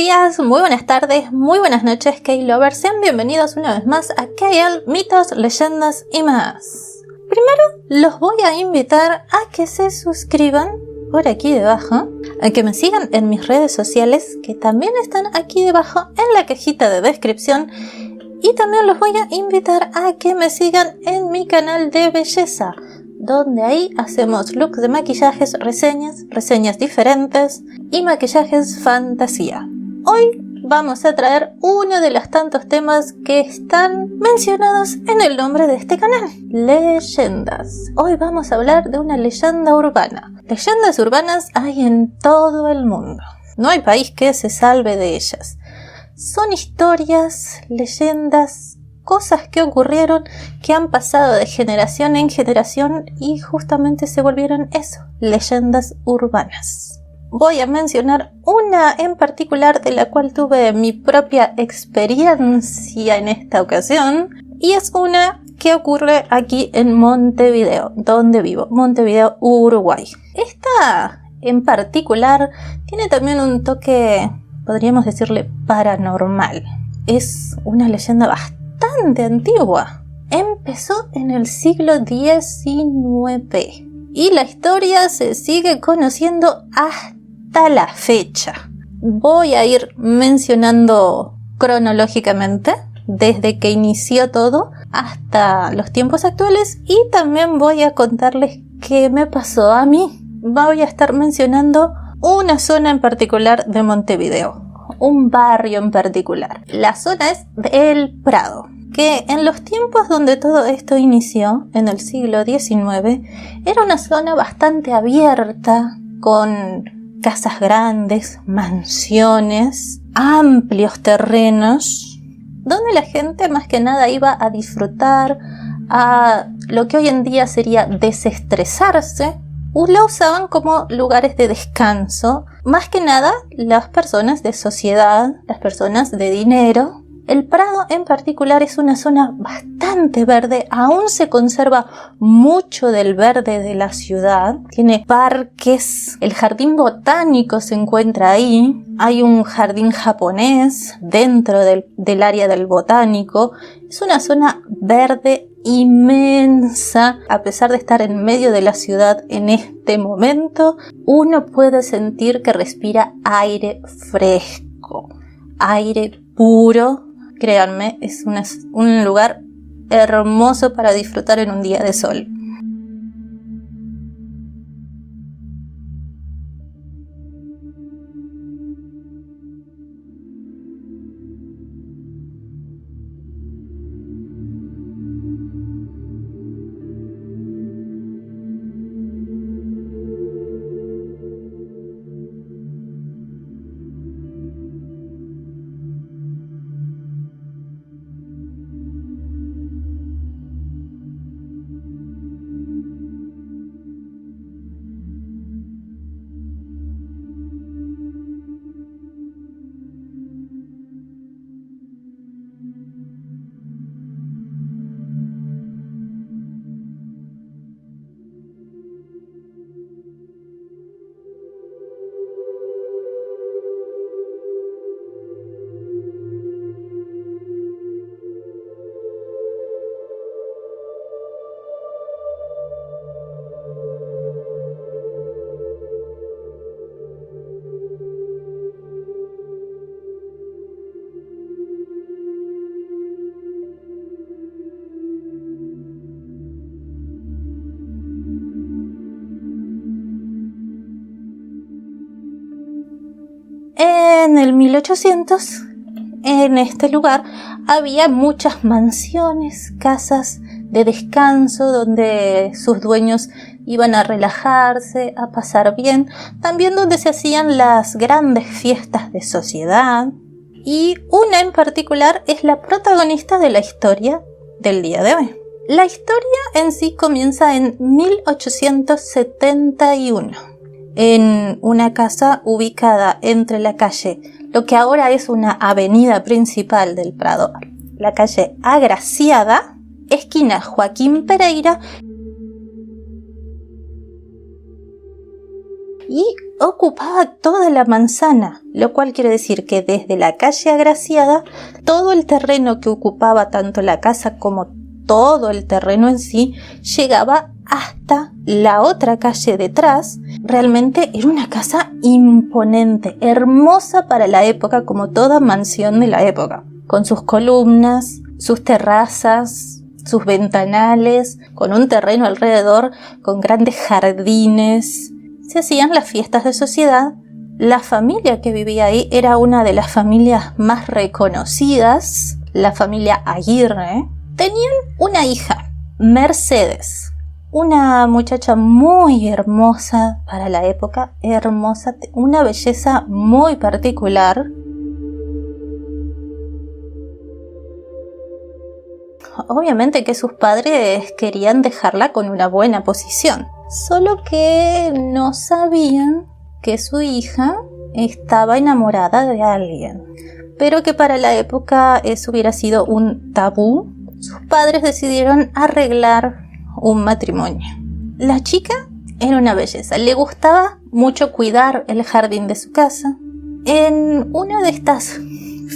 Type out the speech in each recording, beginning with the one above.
días, muy buenas tardes, muy buenas noches, K-Lovers. Sean bienvenidos una vez más a KL, mitos, leyendas y más. Primero, los voy a invitar a que se suscriban por aquí debajo, a que me sigan en mis redes sociales, que también están aquí debajo en la cajita de descripción. Y también los voy a invitar a que me sigan en mi canal de belleza, donde ahí hacemos looks de maquillajes, reseñas diferentes y maquillajes fantasía. Hoy vamos a traer uno de los tantos temas que están mencionados en el nombre de este canal: leyendas. Hoy vamos a hablar de una leyenda urbana. Leyendas urbanas hay en todo el mundo. No hay país que se salve de ellas. Son historias, leyendas, cosas que ocurrieron, que han pasado de generación en generación y justamente se volvieron eso, leyendas urbanas. Voy a mencionar una en particular de la cual tuve mi propia experiencia en esta ocasión, y es una que ocurre aquí en Montevideo, donde vivo, Montevideo, Uruguay. Esta en particular tiene también un toque, podríamos decirle, paranormal. Es una leyenda bastante antigua. Empezó en el siglo XIX y la historia se sigue conociendo hasta la fecha. Voy a ir mencionando cronológicamente desde que inició todo hasta los tiempos actuales, y también voy a contarles qué me pasó a mí. Voy a estar mencionando una zona en particular de Montevideo, un barrio en particular. La zona es El Prado, que en los tiempos donde todo esto inició, en el siglo XIX, era una zona bastante abierta, con casas grandes, mansiones, amplios terrenos, donde la gente más que nada iba a disfrutar, a lo que hoy en día sería desestresarse. Lo usaban como lugares de descanso, más que nada las personas de sociedad, las personas de dinero. El Prado en particular es una zona bastante verde, aún se conserva mucho del verde de la ciudad. Tiene parques, el jardín botánico se encuentra ahí, hay un jardín japonés dentro del área del botánico. Es una zona verde inmensa. A pesar de estar en medio de la ciudad en este momento, uno puede sentir que respira aire fresco, aire puro. Créanme, es un lugar hermoso para disfrutar en un día de sol. En el 1800, en este lugar, había muchas mansiones, casas de descanso donde sus dueños iban a relajarse, a pasar bien, también donde se hacían las grandes fiestas de sociedad. Y una en particular es la protagonista de la historia del día de hoy. La historia en sí comienza en 1871. En una casa ubicada entre la calle, lo que ahora es una avenida principal del Prado, la calle Agraciada, esquina Joaquín Pereira, y ocupaba toda la manzana, lo cual quiere decir que desde la calle Agraciada, todo el terreno que ocupaba tanto la casa como todo el terreno en sí, llegaba hasta la otra calle detrás. Realmente era una casa imponente, hermosa para la época, como toda mansión de la época, con sus columnas, sus terrazas, sus ventanales, con un terreno alrededor, con grandes jardines. Se hacían las fiestas de sociedad. La familia que vivía ahí era una de las familias más reconocidas, la familia Aguirre. Tenían una hija, Mercedes, una muchacha muy hermosa para la época, hermosa, una belleza muy particular. Obviamente que sus padres querían dejarla con una buena posición, solo que no sabían que su hija estaba enamorada de alguien, pero que para la época eso hubiera sido un tabú. Sus padres decidieron arreglar un matrimonio. La chica era una belleza, le gustaba mucho cuidar el jardín de su casa. En una de estas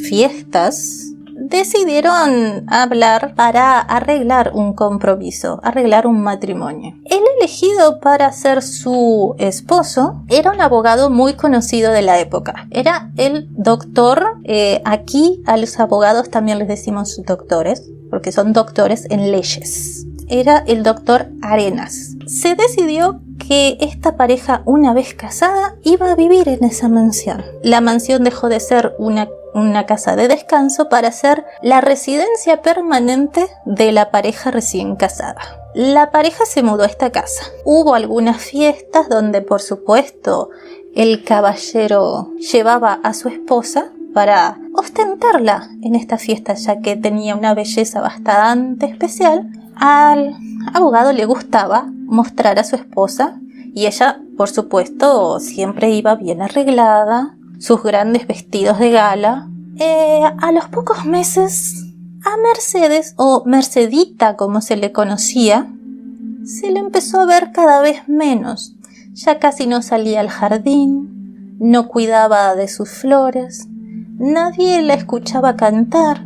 fiestas decidieron hablar para arreglar un compromiso, arreglar un matrimonio. El elegido para ser su esposo era un abogado muy conocido de la época. Era el doctor, aquí a los abogados también les decimos doctores, porque son doctores en leyes. Era el doctor Arenas. Se decidió que esta pareja, una vez casada, iba a vivir en esa mansión. La mansión dejó de ser una casa de descanso para ser la residencia permanente de la pareja recién casada. La pareja se mudó a esta casa. Hubo algunas fiestas donde, por supuesto, el caballero llevaba a su esposa para ostentarla en esta fiesta, ya que tenía una belleza bastante especial. Al abogado le gustaba mostrar a su esposa y ella, por supuesto, siempre iba bien arreglada, sus grandes vestidos de gala. A los pocos meses, a Mercedes, o Mercedita como se le conocía, se le empezó a ver cada vez menos. Ya casi no salía al jardín, no cuidaba de sus flores, nadie la escuchaba cantar,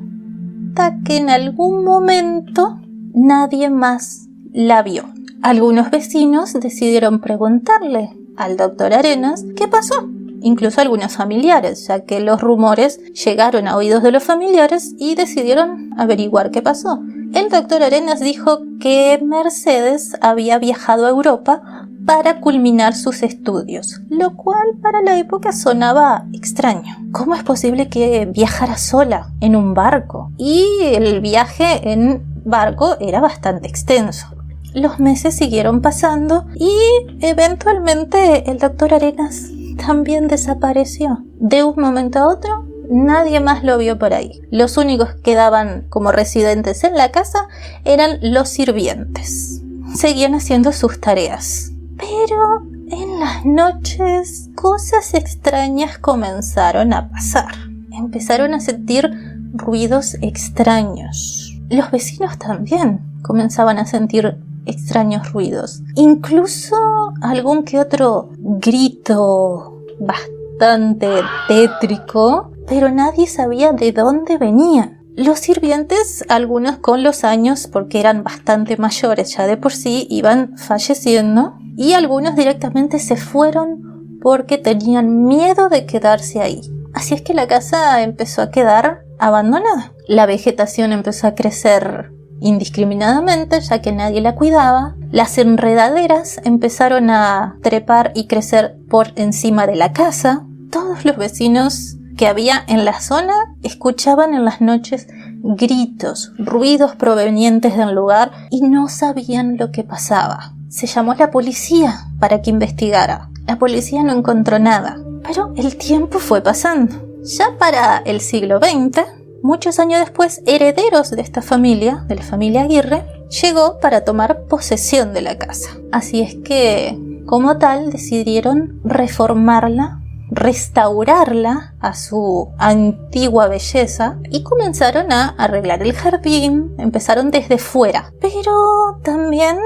hasta que en algún momento nadie más la vio. Algunos vecinos decidieron preguntarle al doctor Arenas qué pasó. Incluso algunos familiares, ya que los rumores llegaron a oídos de los familiares y decidieron averiguar qué pasó. El doctor Arenas dijo que Mercedes había viajado a Europa para culminar sus estudios, lo cual para la época sonaba extraño. ¿Cómo es posible que viajara sola en un barco? Y el viaje en barco era bastante extenso. Los meses siguieron pasando y eventualmente el doctor Arenas también desapareció. De un momento a otro, nadie más lo vio por ahí. Los únicos que quedaban como residentes en la casa eran los sirvientes. Seguían haciendo sus tareas. Pero en las noches, cosas extrañas comenzaron a pasar. Empezaron a sentir ruidos extraños. Los vecinos también comenzaban a sentir extraños ruidos. Incluso algún que otro grito bastante tétrico, pero nadie sabía de dónde venían. Los sirvientes, algunos con los años, porque eran bastante mayores ya de por sí, iban falleciendo, y algunos directamente se fueron porque tenían miedo de quedarse ahí. Así es que la casa empezó a quedar abandonada. La vegetación empezó a crecer indiscriminadamente, ya que nadie la cuidaba. Las enredaderas empezaron a trepar y crecer por encima de la casa. Todos los vecinos que había en la zona escuchaban en las noches gritos, ruidos provenientes del lugar y no sabían lo que pasaba. Se llamó a la policía para que investigara. La policía no encontró nada, pero el tiempo fue pasando. Ya para el siglo XX, muchos años después, herederos de esta familia, de la familia Aguirre, llegó para tomar posesión de la casa. Así es que, como tal, decidieron reformarla, restaurarla a su antigua belleza y comenzaron a arreglar el jardín. Empezaron desde fuera, pero también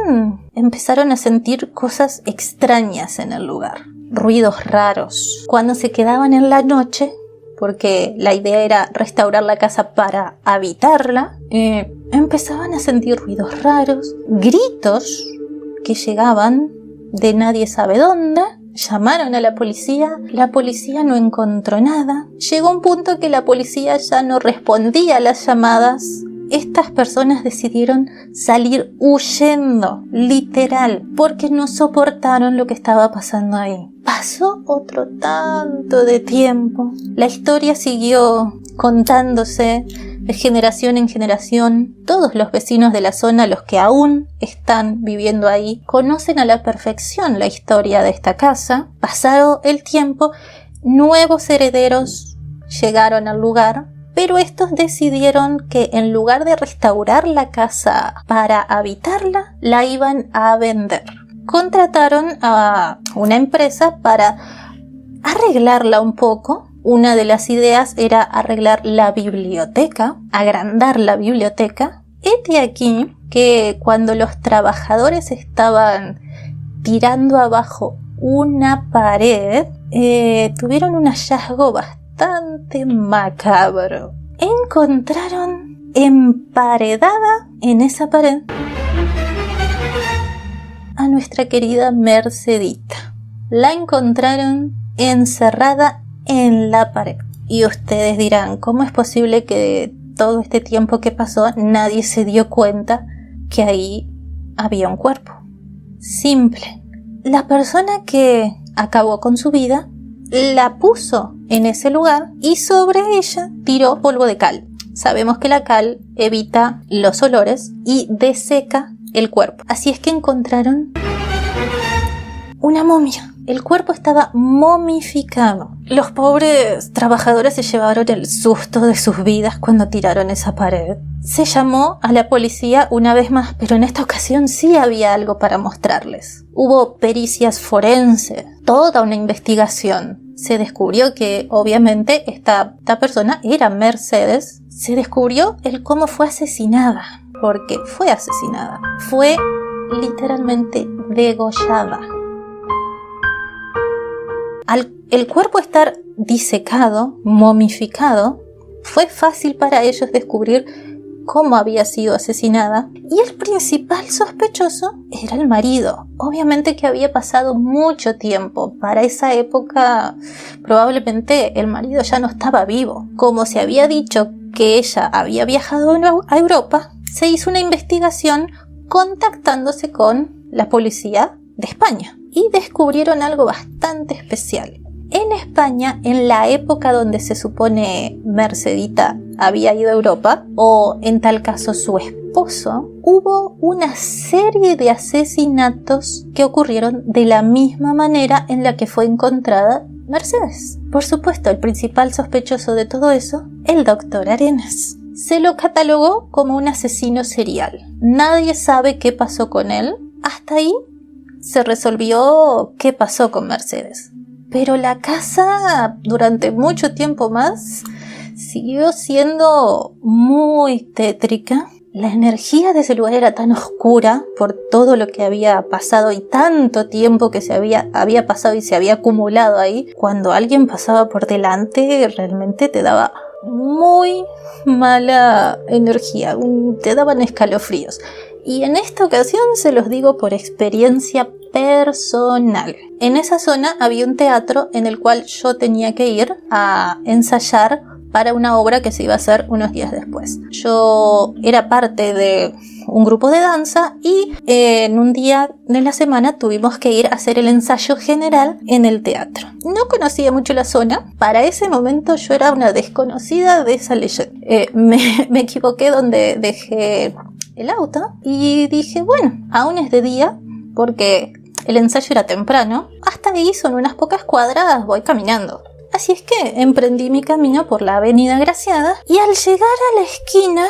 empezaron a sentir cosas extrañas en el lugar. ruidos raros. Cuando se quedaban en la noche, porque la idea era restaurar la casa para habitarla, empezaban a sentir ruidos raros, gritos que llegaban de nadie sabe dónde. Llamaron a la policía no encontró nada. Llegó un punto que la policía ya no respondía a las llamadas. Estas personas decidieron salir huyendo, literal, porque no soportaron lo que estaba pasando ahí. Pasó otro tanto de tiempo. La historia siguió contándose de generación en generación. Todos los vecinos de la zona, los que aún están viviendo ahí, conocen a la perfección la historia de esta casa. Pasado el tiempo, nuevos herederos llegaron al lugar, pero estos decidieron que en lugar de restaurar la casa para habitarla, la iban a vender. Contrataron a una empresa para arreglarla un poco. Una de las ideas era arreglar la biblioteca, agrandar la biblioteca. Este aquí que cuando los trabajadores estaban tirando abajo una pared, tuvieron un hallazgo bastante macabro. Encontraron emparedada en esa pared a nuestra querida Mercedita. La encontraron encerrada en la pared. Y ustedes dirán, ¿cómo es posible que todo este tiempo que pasó nadie se dio cuenta que ahí había un cuerpo? Simple. La persona que acabó con su vida la puso en ese lugar y sobre ella tiró polvo de cal. Sabemos que la cal evita los olores y deseca el cuerpo. Así es que encontraron una momia. El cuerpo estaba momificado. Los pobres trabajadores se llevaron el susto de sus vidas cuando tiraron esa pared. Se llamó a la policía una vez más, pero en esta ocasión sí había algo para mostrarles. Hubo pericias forenses, toda una investigación. Se descubrió que obviamente esta persona era Mercedes. Se descubrió el cómo fue asesinada, porque fue asesinada. Fue literalmente degollada. Al el cuerpo estar disecado, momificado, fue fácil para ellos descubrir cómo había sido asesinada, y el principal sospechoso era el marido. Obviamente que había pasado mucho tiempo. Para esa época probablemente el marido ya no estaba vivo. Como se había dicho que ella había viajado a Europa, se hizo una investigación contactándose con la policía de España y descubrieron algo bastante especial. En España, en la época donde se supone Mercedita había ido a Europa, o en tal caso su esposo, hubo una serie de asesinatos que ocurrieron de la misma manera en la que fue encontrada Mercedes. Por supuesto, el principal sospechoso de todo eso, el doctor Arenas. Se lo catalogó como un asesino serial. Nadie sabe qué pasó con él. Hasta ahí se resolvió qué pasó con Mercedes. Pero la casa durante mucho tiempo más siguió siendo muy tétrica. La energía de ese lugar era tan oscura por todo lo que había pasado y tanto tiempo que había pasado y se había acumulado ahí. Cuando alguien pasaba por delante realmente te daba muy mala energía, te daban escalofríos. Y en esta ocasión se los digo por experiencia personal. En esa zona había un teatro en el cual yo tenía que ir a ensayar para una obra que se iba a hacer unos días después. Yo era parte de un grupo de danza y en un día de la semana tuvimos que ir a hacer el ensayo general en el teatro. No conocía mucho la zona. Para ese momento yo era una desconocida de esa leyenda. Me equivoqué donde dejé el auto y dije, bueno, aún es de día porque el ensayo era temprano. Hasta ahí son unas pocas cuadras, voy caminando. Así es que emprendí mi camino por la avenida Graciada y al llegar a la esquina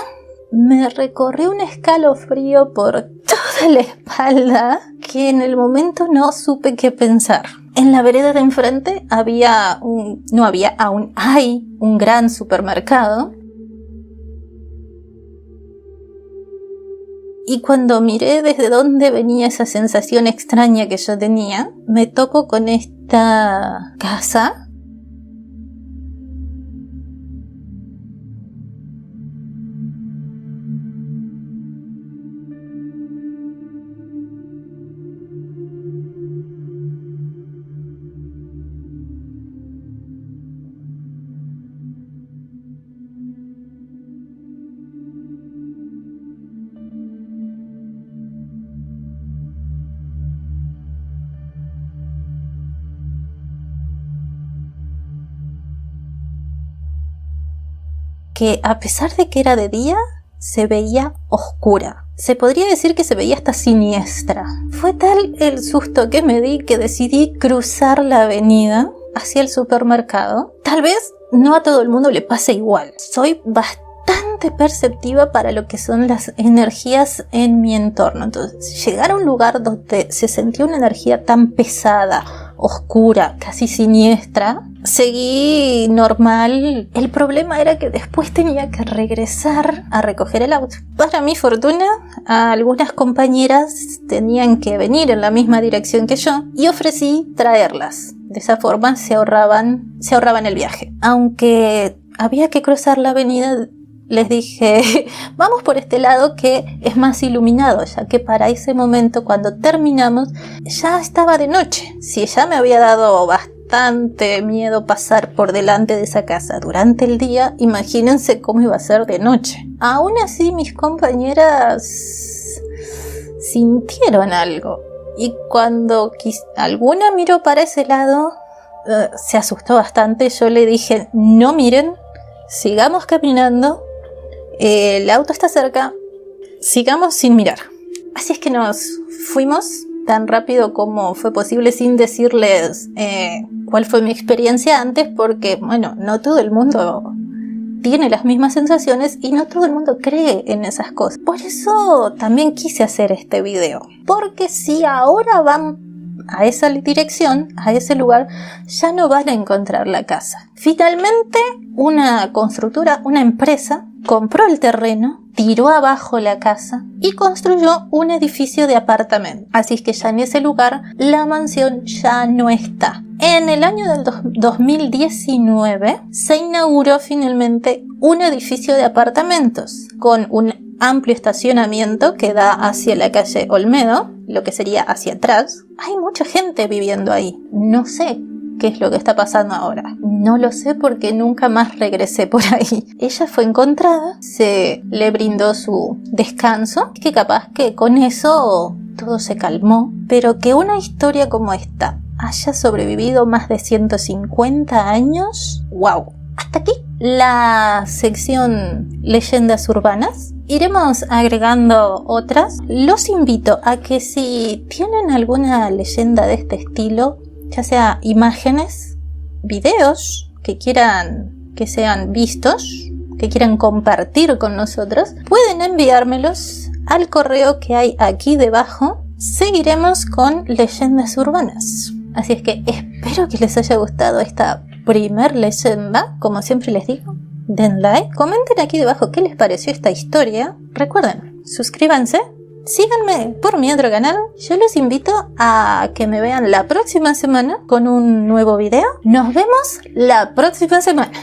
me recorrió un escalofrío por toda la espalda que en el momento no supe qué pensar. En la vereda de enfrente hay un gran supermercado. Y cuando miré desde dónde venía esa sensación extraña que yo tenía, me topo con esta casa que, a pesar de que era de día, se veía oscura. Se podría decir que se veía hasta siniestra. Fue tal el susto que me di que decidí cruzar la avenida hacia el supermercado. Tal vez no a todo el mundo le pase igual. Soy bastante perceptiva para lo que son las energías en mi entorno. Entonces, llegar a un lugar donde se sentía una energía tan pesada, oscura, casi siniestra, seguí normal. El problema era que después tenía que regresar a recoger el auto. Para mi fortuna, algunas compañeras tenían que venir en la misma dirección que yo y ofrecí traerlas. De esa forma se ahorraban el viaje. Aunque había que cruzar la avenida, les dije, vamos por este lado que es más iluminado, ya que para ese momento, cuando terminamos, ya estaba de noche. Si ya me había dado bastante miedo pasar por delante de esa casa durante el día, imagínense cómo iba a ser de noche. Aún así, mis compañeras sintieron algo. Y cuando alguna miró para ese lado, se asustó bastante. Yo le dije, no miren, sigamos caminando. El auto está cerca, sigamos sin mirar. Así es que nos fuimos tan rápido como fue posible, sin decirles cuál fue mi experiencia antes, porque bueno, no todo el mundo tiene las mismas sensaciones y no todo el mundo cree en esas cosas. Por eso también quise hacer este video, porque si ahora van a esa dirección, a ese lugar, ya no van a encontrar la casa. Finalmente, una constructora, una empresa, compró el terreno, tiró abajo la casa y construyó un edificio de apartamentos. Así es que ya en ese lugar la mansión ya no está. En el año del 2019 se inauguró finalmente un edificio de apartamentos con un amplio estacionamiento que da hacia la calle Olmedo, lo que sería hacia atrás. Hay mucha gente viviendo ahí. No sé qué es lo que está pasando ahora. No lo sé porque nunca más regresé por ahí. Ella fue encontrada, se le brindó su descanso, que capaz que con eso todo se calmó, pero que una historia como esta haya sobrevivido más de 150 años, ¡wow! Hasta aquí la sección leyendas urbanas. Iremos agregando otras. Los invito a que si tienen alguna leyenda de este estilo, ya sea imágenes, videos que quieran que sean vistos, que quieran compartir con nosotros, pueden enviármelos al correo que hay aquí debajo. Seguiremos con leyendas urbanas. Así es que espero que les haya gustado esta primer leyenda. Como siempre les digo, den like, comenten aquí debajo qué les pareció esta historia. Recuerden, suscríbanse, síganme por mi otro canal. Yo los invito a que me vean la próxima semana con un nuevo video. Nos vemos la próxima semana.